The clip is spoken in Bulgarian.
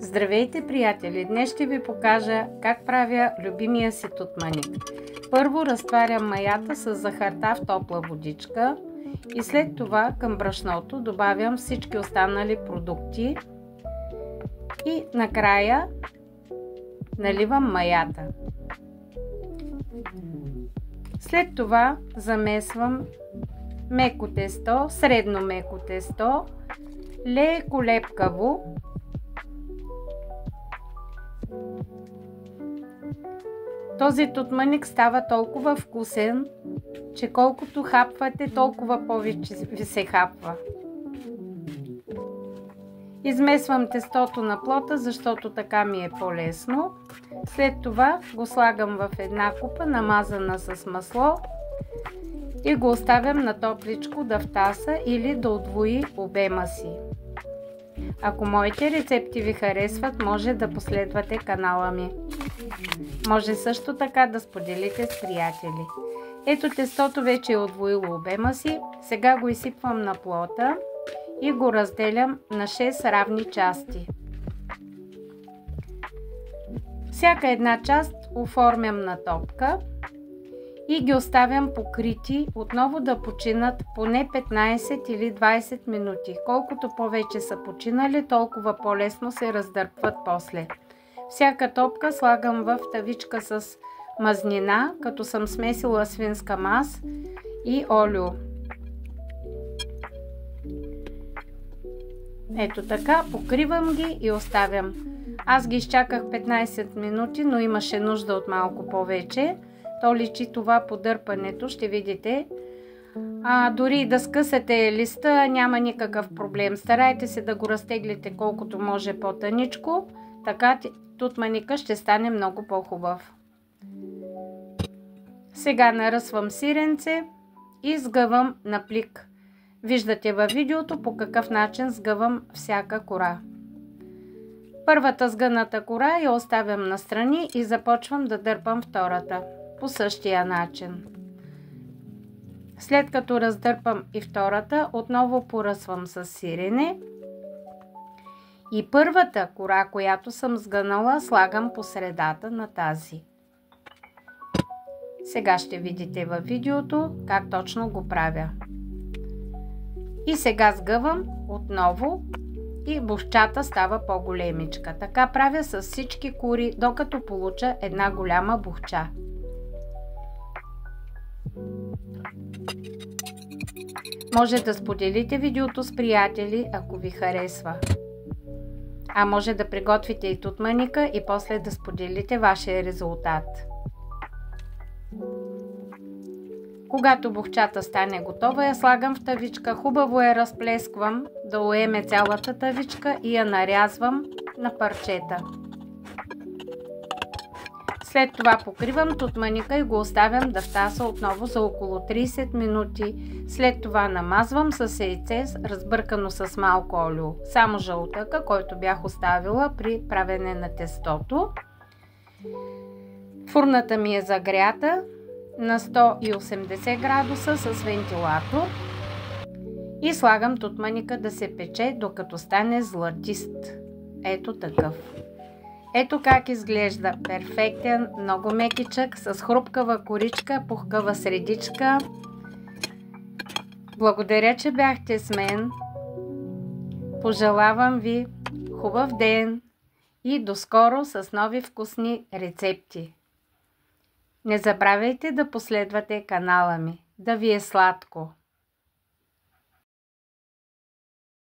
Здравейте, приятели! Днес ще ви покажа как правя любимия си тутманик. Първо разтварям маята с захарта в топла водичка и след това към брашното добавям всички останали продукти и накрая наливам маята. След това замесвам меко тесто, средно меко тесто, леко лепкаво. Този тутманик става толкова вкусен, че колкото хапвате, толкова повече ви се хапва. Измесвам тестото на плота, защото така ми е по-лесно. След това го слагам в една купа, намазана с масло, и го оставям на топличко да втаса или да удвои обема си. Ако моите рецепти ви харесват, може да последвате канала ми. Може също така да споделите с приятели. Ето, тестото вече е удвоило обема си. Сега го изсипвам на плота и го разделям на 6 равни части. Всяка една част оформям на топка и ги оставям покрити, отново да починат поне 15 или 20 минути. Колкото повече са починали, толкова по-лесно се раздърпват после. Всяка топка слагам в тавичка с мазнина, като съм смесила свинска мас и олио. Ето така, покривам ги и оставям. Аз ги изчаках 15 минути, но имаше нужда от малко повече. То личи това подърпането, ще видите. Дори да скъсате листа, няма никакъв проблем. Старайте се да го разтеглите колкото може по-тъничко, така тутманика ще стане много по-хубав. Сега наръсвам сиренце и сгъвам на плик. Виждате във видеото по какъв начин сгъвам всяка кора. Първата сгъната кора я оставям настрани и започвам да дърпам втората по същия начин. След като раздърпам и втората, отново поръсвам с сирене и първата кора, която съм сгънала, слагам по средата на тази. Сега ще видите във видеото как точно го правя. И сега сгъвам отново и бухчата става по-големичка. Така правя с всички кори, докато получа една голяма бухча. Може да споделите видеото с приятели, ако ви харесва. А може да приготвите и тутманика и после да споделите вашия резултат. Когато бухчата стане готова, я слагам в тавичка, хубаво я разплесквам да уеме цялата тавичка и я нарязвам на парчета. След това покривам тутманика и го оставям да втаса отново за около 30 минути. След това намазвам с яйце, разбъркано с малко олио, само жълтъка, който бях оставила при правене на тестото. Фурната ми е загрята на 180 градуса с вентилатор и слагам тутманика да се пече, докато стане златист. Ето такъв. Ето как изглежда. Перфектен, много мекичък, с хрупкава коричка, пухкава средичка. Благодаря, че бяхте с мен. Пожелавам ви хубав ден и до скоро с нови вкусни рецепти. Не забравяйте да последвате канала ми. Да ви е сладко!